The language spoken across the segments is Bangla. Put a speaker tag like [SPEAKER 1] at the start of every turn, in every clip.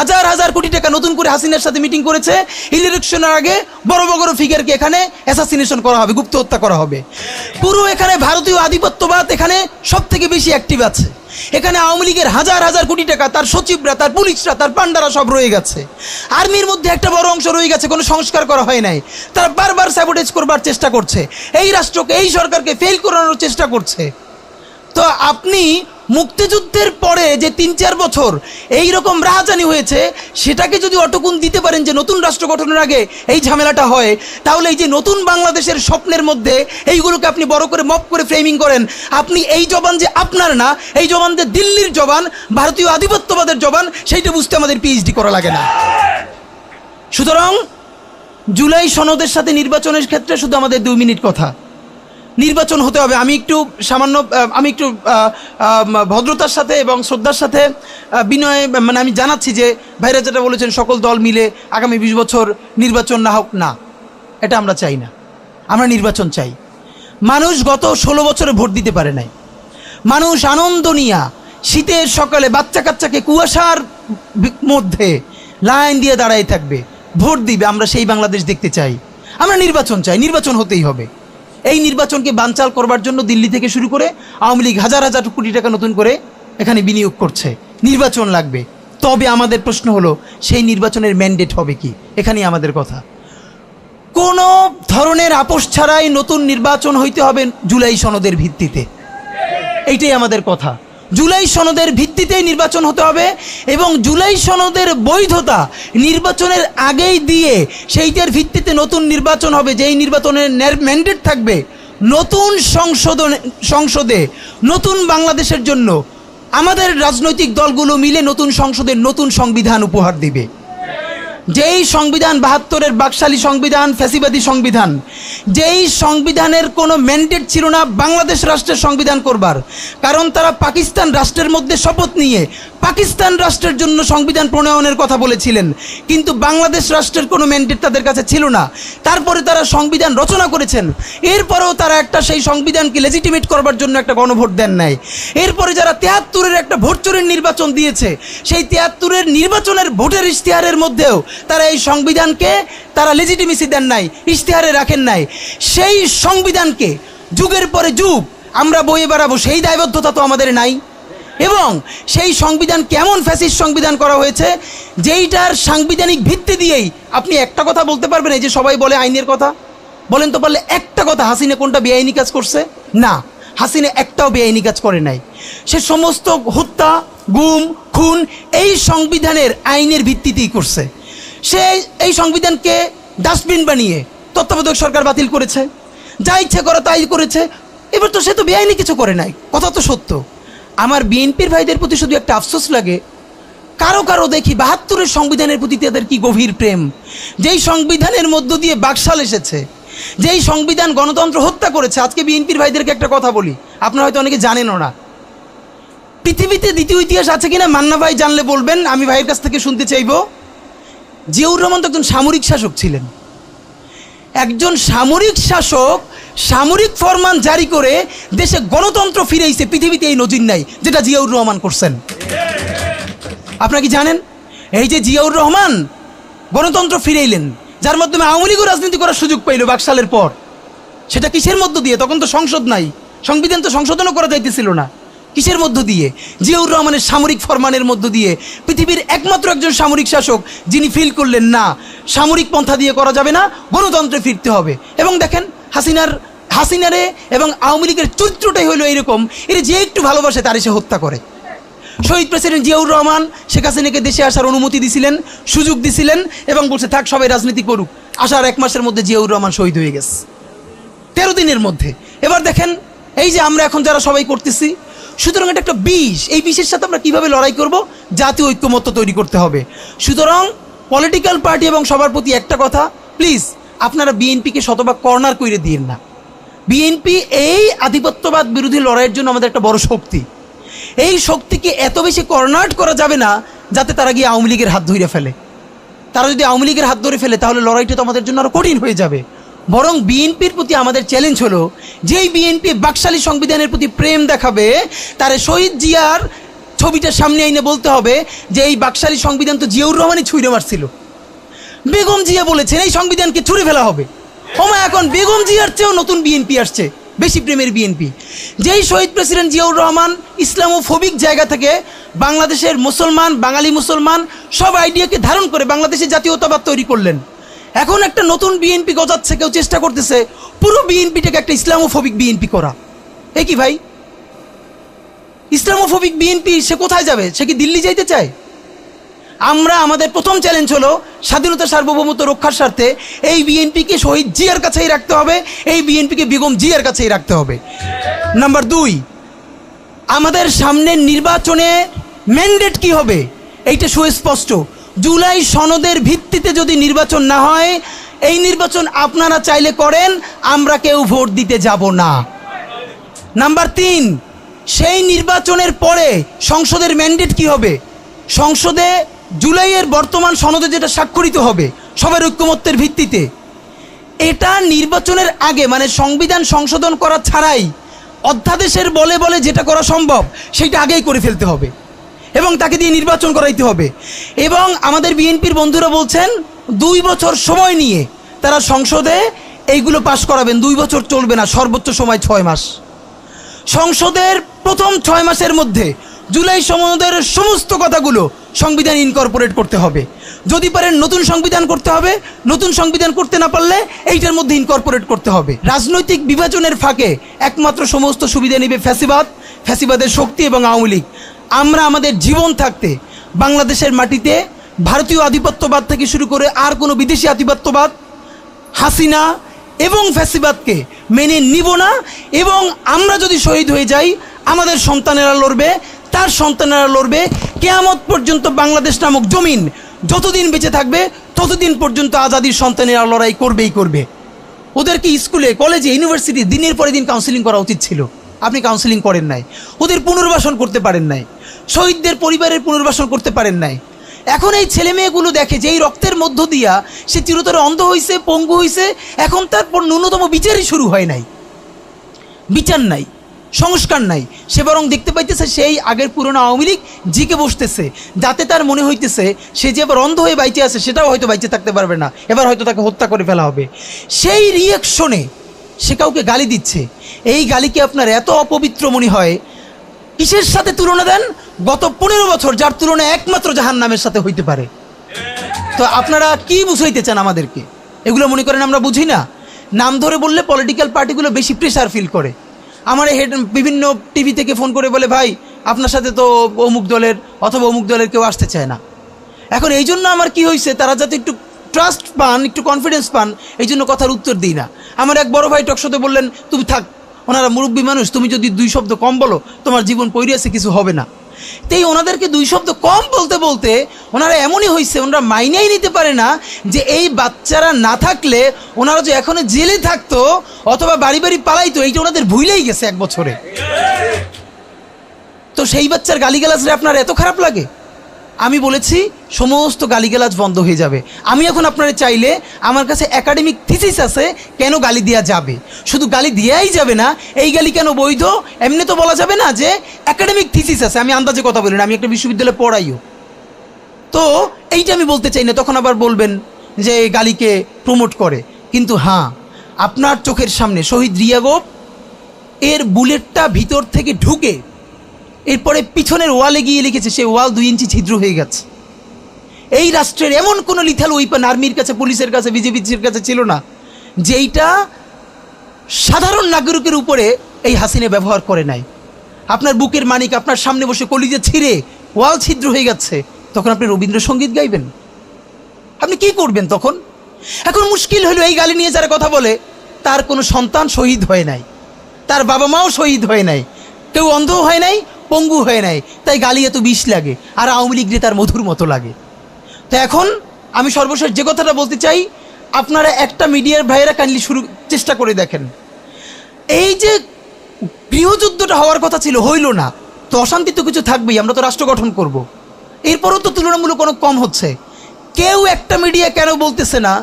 [SPEAKER 1] হাজার হাজার কোটি টাকা নতুন করে হাসিনার সাথে মিটিং করেছে। ইলেকশনের আগে বড় বড় ফিগারকে এখানে অ্যাসাসিনেশন করা হবে, গুপ্ত হত্যা করা হবে। পুরো এখানে ভারতীয় আধিপত্যবাদ এখানে সব থেকে বেশি অ্যাক্টিভ আছে। এখানে আওয়ামী লীগের হাজার হাজার কোটি টাকা, তার সচিবরা, তার পুলিশরা, তার পান্ডারা সব রয়ে গেছে। আর্মির মধ্যে একটা বড় অংশ রয়ে গেছে, কোনো সংস্কার করা হয় নাই। তারা বারবার স্যাবোটেজ করবার চেষ্টা করছে, এই রাষ্ট্রকে, এই সরকারকে ফেল করানোর চেষ্টা করছে। তো আপনি মুক্তিযুদ্ধের পরে যে ৩-৪ বছর এই রকম রাহাজানি হয়েছে, সেটাকে যদি অটকুন দিতে পারেন যে নতুন রাষ্ট্র গঠনের আগে এই ঝামেলাটা হয়, তাহলে এই যে নতুন বাংলাদেশের স্বপ্নের মধ্যে এইগুলোকে আপনি বড় করে মপ করে ফ্রেমিং করেন, আপনি এই জবান যে আপনার না, এই জবান যে দিল্লির জবান, ভারতীয় আধিপত্যবাদের জবান, সেইটা বুঝতে আমাদের পিএইচডি করা লাগে না। সুতরাং জুলাই সনদের সাথে নির্বাচনের ক্ষেত্রে শুধু আমাদের 2 মিনিট কথা। নির্বাচন হতে হবে। আমি একটু ভদ্রতার সাথে এবং শ্রদ্ধার সাথে বিনয় আমি জানাচ্ছি যে ভাইরা যেটা বলেছেন সকল দল মিলে আগামী 20 বছর নির্বাচন না হোক, না, এটা আমরা চাই না। আমরা নির্বাচন চাই। মানুষ গত 16 বছরে ভোট দিতে পারে নাই। মানুষ আনন্দ নিয়া শীতের সকালে বাচ্চা কাচ্চাকে কুয়াশার মধ্যে লাইন দিয়ে দাঁড়াই থাকবে, ভোট দিবে। আমরা সেই বাংলাদেশ দেখতে চাই। আমরা নির্বাচন চাই, নির্বাচন হতেই হবে। এই নির্বাচনকে বানচাল করবার জন্য দিল্লি থেকে শুরু করে আওয়ামী লীগ হাজার হাজার কোটি টাকা নতুন করে এখানে বিনিয়োগ করছে। নির্বাচন লাগবে। তবে আমাদের প্রশ্ন হলো, সেই নির্বাচনের ম্যান্ডেট হবে কি? এখানেই আমাদের কথা। কোনো ধরনের আপোষ ছাড়াই নতুন নির্বাচন হইতে হবে জুলাই সনদের ভিত্তিতে। এইটাই আমাদের কথা। জুলাই সনদের ভিত্তিতেই নির্বাচন হতে হবে এবং জুলাই সনদের বৈধতা নির্বাচনের আগেই দিয়ে সেইটার ভিত্তিতে নতুন নির্বাচন হবে, যেই নির্বাচনের ম্যান্ডেট থাকবে নতুন সংসদে নতুন বাংলাদেশের জন্য আমাদের রাজনৈতিক দলগুলো মিলে নতুন সংসদের নতুন সংবিধান উপহার দিবে। যেই সংবিধান 72-এর বাকশালী সংবিধান, ফ্যাসিবাদী সংবিধান, যেই সংবিধানের কোনো ম্যান্ডেট ছিল না বাংলাদেশ রাষ্ট্রের সংবিধান করবার, কারণ তারা পাকিস্তান রাষ্ট্রের মধ্যে শপথ নিয়ে পাকিস্তান রাষ্ট্রের জন্য সংবিধান প্রণয়নের কথা বলেছিলেন, কিন্তু বাংলাদেশ রাষ্ট্রের কোনো ম্যান্ডেট তাদের কাছে ছিল না। তারপরে তারা সংবিধান রচনা করেছেন, এরপরেও তারা একটা সেই সংবিধানকে লেজিটিমেট করবার জন্য একটা গণভোট দেন নাই। এরপরে যারা 73-এর একটা ভোট চোরের নির্বাচন দিয়েছে, সেই 73-এর নির্বাচনের ভোটের ইশতেহারের মধ্যেও তারা এই সংবিধানকে তারা লেজিটিমেসি দেন নাই, ইশতেহারে রাখেন নাই। সেই সংবিধানকে যুগের পরে যুগ আমরা বয়ে বেড়াবো, সেই দায়বদ্ধতা তো আমাদের নাই। এবং সেই সংবিধান কেমন ফ্যাসিস্ট সংবিধান করা হয়েছে, যেইটার সাংবিধানিক ভিত্তি দিয়েই আপনি একটা কথা বলতে পারবেন। এই যে সবাই বলে আইনের কথা, বলেন তো পারলে একটা কথা, হাসিনা কোনটা বেআইনি কাজ করছে? না, হাসিনা একটাও বেআইনি কাজ করে নাই। সে সমস্ত হত্যা, গুম, খুন এই সংবিধানের আইনের ভিত্তিতেই করছে। সে এই সংবিধানকে ডাস্টবিন বানিয়ে তত্ত্বাবধায়ক সরকার বাতিল করেছে, যা ইচ্ছে করা তাই করেছে। এবার তো সে তো বেআইনি কিছু করে নাই, কথা তো সত্য। আমার বিএনপির ভাইদের প্রতি শুধু একটা আফসোস লাগে, কারো কারো দেখি 72-এর সংবিধানের প্রতি তাদের কি গভীর প্রেম। যেই সংবিধানের মধ্য দিয়ে বাকশাল এসেছে, যেই সংবিধান গণতন্ত্র হত্যা করেছে। আজকে বিএনপির ভাইদেরকে একটা কথা বলি, আপনারা হয়তো অনেকে জানেনও না। পৃথিবীতে দ্বিতীয় ইতিহাস আছে কিনা মান্না ভাই জানলে বলবেন, আমি ভাইয়ের কাছ থেকে শুনতে চাইব। জিয়াউর রহমান তো একজন সামরিক শাসক ছিলেন। একজন সামরিক শাসক সামরিক ফরমান জারি করে দেশে গণতন্ত্র ফিরেইছে, পৃথিবীতে এই নজির নাই যেটা জিয়াউর রহমান করছেন। আপনারা কি জানেন? এই যে জিয়াউর রহমান গণতন্ত্র ফিরাইলেন, যার মাধ্যমে আওয়ামী লীগও রাজনীতি করার সুযোগ পাইল বাকশালের পর, সেটা কিসের মধ্য দিয়ে? তখন তো সংসদ নাই, সংবিধান তো সংশোধনও করা যাইতেছিল না। কিসের মধ্য দিয়ে? জিয়াউর রহমানের সামরিক ফরমানের মধ্য দিয়ে। পৃথিবীর একমাত্র একজন সামরিক শাসক যিনি ফিল করলেন না, সামরিক পন্থা দিয়ে করা যাবে না, গণতন্ত্রে ফিরতে হবে। এবং দেখেন হাসিনারে এবং আওয়ামী লীগের চরিত্রটাই হলো এইরকম, এর যে একটু ভালোবাসে তার সে হত্যা করে। শহীদ প্রেসিডেন্ট জিয়াউর রহমান শেখ হাসিনাকে দেশে আসার অনুমতি দিছিলেন, সুযোগ দিছিলেন এবং বলছে থাক সবাই রাজনীতি করুক। আসার 1 মাসের মধ্যে জিয়াউর রহমান শহীদ হয়ে গেছে, 13 দিনের মধ্যে। এবার দেখেন এই যে আমরা এখন যারা সবাই করতেছি, সুতরাং এটা একটা বিষ। এই বিষের সাথে আমরা কীভাবে লড়াই করব? জাতীয় ঐক্যমত্য তৈরি করতে হবে। সুতরাং পলিটিক্যাল পার্টি এবং সবার প্রতি একটা কথা, প্লিজ আপনারা বিএনপিকে শতভাগ কর্নার করে দিয়েন না। বিএনপি এই আধিপত্যবাদ বিরোধী লড়াইয়ের জন্য আমাদের একটা বড় শক্তি। এই শক্তিকে এত বেশি কর্নার করা যাবে না যাতে তারা গিয়ে আওয়ামী লীগের হাত ধরে ফেলে। তারা যদি আওয়ামী লীগের হাত ধরে ফেলে তাহলে লড়াইটা তো আমাদের জন্য আরও কঠিন হয়ে যাবে। বরং বিএনপির প্রতি আমাদের চ্যালেঞ্জ হলো, যেই বিএনপি বাকশালী সংবিধানের প্রতি প্রেম দেখাবে, তার শহীদ জিয়ার ছবিটা সামনে এনে বলতে হবে যে এই বাকশালী সংবিধান তো জিয়াউর রহমানই ছুঁড়ে মারছিল। বেগম জিয়া বলেছেন এই সংবিধানকে ছুঁড়ে ফেলা হবে। ওমা এখন বেগম জিয়ার চেয়েও নতুন বিএনপি আসছে, বেশি প্রেমের বিএনপি। যেই শহীদ প্রেসিডেন্ট জিয়াউর রহমান ইসলামোফোবিক জায়গা থেকে বাংলাদেশের মুসলমান, বাঙালি মুসলমান সব আইডিয়াকে ধারণ করে বাংলাদেশের জাতীয়তাবাদ তৈরি করলেন। এখন একটা নতুন বিএনপি গজাচ্ছে, কেউ চেষ্টা করতেছে পুরো বিএনপিটাকে একটা ইসলামোফোবিক বিএনপি করা। এ কি ভাই, ইসলামোফোবিক বিএনপি সে কোথায় যাবে? সে কি দিল্লি যাইতে চায়? আমরা আমাদের প্রথম চ্যালেঞ্জ হলো স্বাধীনতা সার্বভৌমত্ব রক্ষার স্বার্থে এই বিএনপিকে শহীদ জিয়ার কাছেই রাখতে হবে, এই বিএনপিকে বেগম জিয়ার কাছেই রাখতে হবে। নাম্বার 2, আমাদের সামনের নির্বাচনে ম্যান্ডেট কি হবে এইটা সুস্পষ্ট। জুলাই সনদের ভিত্তিতে যদি নির্বাচন না হয়, এই নির্বাচন আপনারা চাইলে করেন, আমরা কেউ ভোট দিতে যাব না। নাম্বার 3, সেই নির্বাচনের পরে সংসদের ম্যান্ডেট কি হবে? সংসদে জুলাইয়ের বর্তমান সনদে যেটা স্বাক্ষরিত হবে সবার ঐক্যমত্যের ভিত্তিতে, এটা নির্বাচনের আগে মানে সংবিধান সংশোধন করা ছাড়াই অধ্যাদেশের বলে বলে যেটা করা সম্ভব সেটা আগেই করে ফেলতে হবে এবং তাকে দিয়ে নির্বাচন করাইতে হবে। এবং আমাদের বিএনপির বন্ধুরা বলছেন 2 বছর সময় নিয়ে তারা সংসদে এইগুলো পাশ করাবেন। 2 বছর চলবে না, সর্বোচ্চ সময় 6 মাস। সংসদের প্রথম 6 মাসের মধ্যে জুলাই সনদের সমস্ত কথাগুলো সংবিধান ইনকর্পোরেট করতে হবে। যদি পারেন নতুন সংবিধান করতে হবে, নতুন সংবিধান করতে না পারলে এইটার মধ্যে ইনকর্পোরেট করতে হবে। রাজনৈতিক বিভাজনের ফাঁকে একমাত্র সমস্ত সুবিধা নেবে ফ্যাসিবাদ, ফ্যাসিবাদের শক্তি এবং আওয়ামী লীগ। আমরা আমাদের জীবন থাকতে বাংলাদেশের মাটিতে ভারতীয় আধিপত্যবাদ থেকে শুরু করে আর কোনো বিদেশি আধিপত্যবাদ, হাসিনা এবং ফ্যাসিবাদকে মেনে নিব না। এবং আমরা যদি শহীদ হয়ে যাই, আমাদের সন্তানেরা লড়বে, তার সন্তানেরা লড়বে। কিয়ামত পর্যন্ত বাংলাদেশ নামক জমিন যতদিন বেঁচে থাকবে ততদিন পর্যন্ত আজাদির সন্তানেরা লড়াই করবেই করবে। ওদেরকে স্কুলে, কলেজে, ইউনিভার্সিটি দিনের পরে দিন কাউন্সিলিং করা উচিত ছিল। আপনি কাউন্সিলিং করেন নাই, ওদের পুনর্বাসন করতে পারেন নাই, শহীদদের পরিবারের পুনর্বাসন করতে পারেন নাই। এখন এই ছেলে মেয়েগুলো দেখে যে এই রক্তের মধ্য দিয়া সে চিরতরে অন্ধ হয়েছে, পঙ্গু হয়েছে, এখন তারপর ন্যূনতম বিচারই শুরু হয় নাই, বিচার নাই, সংস্কার নাই। সে বরং দেখতে পাইতেছে সেই আগের পুরনো আওয়ামী লীগ জিকে বসতেছে, যাতে তার মনে হইতেছে সে যে এবার অন্ধ হয়ে বাইচে আছে সেটাও হয়তো বাইচে থাকতে পারবে না, এবার হয়তো তাকে হত্যা করে ফেলা হবে। সেই রিয়াকশনে সে কাউকে গালি দিচ্ছে। এই গালিকে আপনার এত অপবিত্র মনে হয়, কিসের সাথে তুলনা দেন? গত 15 বছর যার তুলনা একমাত্র জাহান্নামের সাথে হইতে পারে। তো আপনারা কি বুঝাইতে চান আমাদেরকে? এগুলো মনে করেন আমরা বুঝি না? নাম ধরে বললে পলিটিক্যাল পার্টিগুলো বেশি প্রেশার ফিল করে। আমার বিভিন্ন টিভি থেকে ফোন করে বলে, ভাই আপনার সাথে তো অমুক দলের অথবা অমুক দলের কেউ আসতে চায় না। এখন এই জন্য আমার কি হয়েছে, তারা যাতে একটু ট্রাস্ট পান, একটু কনফিডেন্স পান, এই জন্য কথার উত্তর দিই না। আমার এক বড় ভাই টকশোতে বললেন, তুমি থাক, ওনারা মুরব্বী মানুষ, তুমি যদি 2 শব্দ কম বলো তোমার জীবন পড়ে আছে, কিছু হবে না। তাই ওনাদেরকে 2 শব্দ কম বলতে বলতে ওনারা এমনই হয়েছে, ওনারা মাইনেই নিতে পারে না যে এই বাচ্চারা না থাকলে ওনারা যে এখনো জেলে থাকতো অথবা বাড়ি বাড়ি পালাইতো, এইটা ওনাদের ভুলেই গেছে 1 বছরে। তো সেই বাচ্চার গালিগালাজরে আপনার এত খারাপ লাগে? আমি বলেছি সমস্ত গালিগালাজ বন্ধ হয়ে যাবে। আমি এখন আপনারা চাইলে আমার কাছে একাডেমিক থিসিস আছে কেন গালি দেওয়া যাবে। শুধু গালি দেওয়াই যাবে না, এই গালি কেন বৈধ এমনি তো বলা যাবে না, যে একাডেমিক থিসিস আছে। আমি আন্দাজে কথা বলি না, আমি একটা বিশ্ববিদ্যালয়ে পড়াইও। তো এইটা আমি বলতে চাই না, তখন আবার বলবেন যে গালিকে প্রমোট করে। কিন্তু হ্যাঁ, আপনার চোখের সামনে শহীদ রিয়াগোপ এর বুলেটটা ভিতর থেকে ঢুকে এরপরে পিছনের ওয়ালে গিয়ে লিখেছে, সেই ওয়াল 2 ইঞ্চি ছিদ্র হয়ে গেছে। এই রাষ্ট্রের এমন কোনো লিথাল ওয়েপন আর্মির কাছে, পুলিশের কাছে, বিজেপির কাছে ছিল না যেইটা সাধারণ নাগরিকের উপরে এই হাসিনা ব্যবহার করে নাই। আপনার বুকের মানিক আপনার সামনে বসে কলিজে ছিঁড়ে ওয়াল ছিদ্র হয়ে যাচ্ছে, তখন আপনি রবীন্দ্রসঙ্গীত গাইবেন? আপনি কি করবেন তখন? এখন মুশকিল হলো, এই গালি নিয়ে যারা কথা বলে তার কোনো সন্তান শহীদ হয় নাই, তার বাবা মাও শহীদ হয় নাই, কেউ অন্ধ হয় নাই, পঙ্গু হয় নাই, তাই গালি এত বিষ লাগে, আর আওয়ামী লীগ তার মধুর মতো লাগে। তো এখন আমি সর্বশেষ যে কথাটা বলতে চাই, আপনারা একটা মিডিয়ার ভাইয়েরা কাইন্ডলি চেষ্টা করে দেখেন, এই যে গৃহযুদ্ধটা হওয়ার কথা ছিল, হইল না, তো অশান্তি তো কিছু থাকবেই, আমরা তো রাষ্ট্র গঠন করব। এরপরও তো তুলনামূলক অনেক কম হচ্ছে। কেউ একটা মিডিয়া কেন বলতেছে না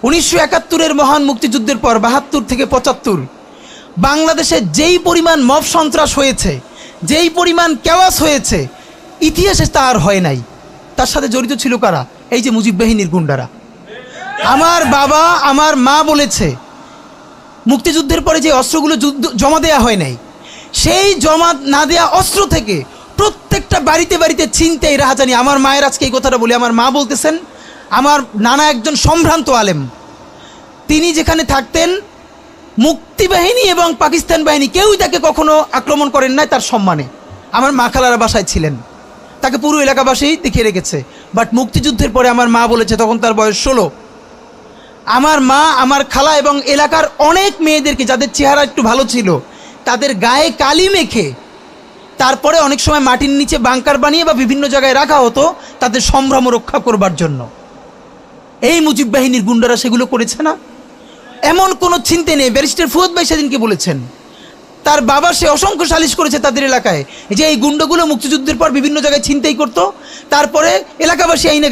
[SPEAKER 1] 1971-এর মহান মুক্তিযুদ্ধের পর 72 থেকে 75 বাংলাদেশে যেই পরিমাণ মব সন্ত্রাস হয়েছে, যেই পরিমাণ কেওয়াস হয়েছে, ইতিহাসে তা আর হয় নাই। তার সাথে জড়িত ছিল কারা? এই যে মুজিব বাহিনীর গুন্ডারা। আমার বাবা আমার মা বলেছে মুক্তিযুদ্ধের পরে যে অস্ত্রগুলো জমা দেওয়া হয় নাই, সেই জমা না দেওয়া অস্ত্র থেকে প্রত্যেকটা বাড়িতে বাড়িতে ছিনতাই রাহাজানি। আমার মায়ের আজকে এই কথাটা বলি, আমার মা বলতেছেন আমার নানা একজন সম্ভ্রান্ত আলেম, তিনি যেখানে থাকতেন মুক্তিবাহিনী এবং পাকিস্তান বাহিনী কেউই তাকে কখনো আক্রমণ করেন নাই তার সম্মানে। আমার মা খালারা বাসায় ছিলেন, তাকে পুরো এলাকাবাসী দেখিয়ে রেখেছে। বাট মুক্তিযুদ্ধের পরে আমার মা বলেছে, তখন তার বয়স 16, আমার মা আমার খালা এবং এলাকার অনেক মেয়েদেরকে যাদের চেহারা একটু ভালো ছিল তাদের গায়ে কালি মেখে তারপরে অনেক সময় মাটির নিচে বাংকার বানিয়ে বা বিভিন্ন জায়গায় রাখা হতো তাদের সম্ভ্রম রক্ষা করবার জন্য। এই মুজিব বাহিনীর গুন্ডারা সেগুলো করেছে না? এমন কোনো চিন্তা নেই। ব্যারিস্টার ফুয়াদ ভাই সেদিনকে বলেছেন তার বাবা সে অসংখ্য সালিশ করেছে তাদের এলাকায় যে এই গুন্ডাগুলো মুক্তিযুদ্ধের পর বিভিন্ন জায়গায় ছিনতাই করতো, তারপরে এলাকাবাসী আইনে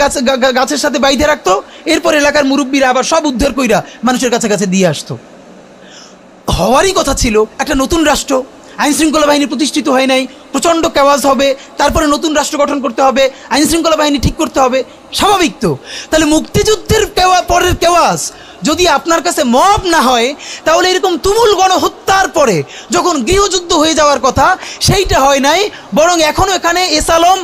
[SPEAKER 1] গাছের সাথে বাইধে রাখতো, এরপর এলাকার মুরব্বীরা আবার সব উদ্ধার কইরা মানুষের কাছে কাছে দিয়ে আসতো। হওয়ারই কথা ছিল একটা নতুন রাষ্ট্র, আইনশৃঙ্খলা বাহিনী প্রতিষ্ঠিত হয় নাই, প্রচণ্ড কেওয়াজ হবে, তারপরে নতুন রাষ্ট্র গঠন করতে হবে, আইনশৃঙ্খলা বাহিনী ঠিক করতে হবে, স্বাভাবিক তো। তাহলে মুক্তিযুদ্ধের পরের কেওয়াজ যদি আপনার কাছে মব না হয়, তাহলে এরকম তুমুল গণহত্যার পরে যখন গৃহযুদ্ধ হয়ে যাওয়ার কথা সেইটা হয় নাই, বরং এখনও এখানে এস আলম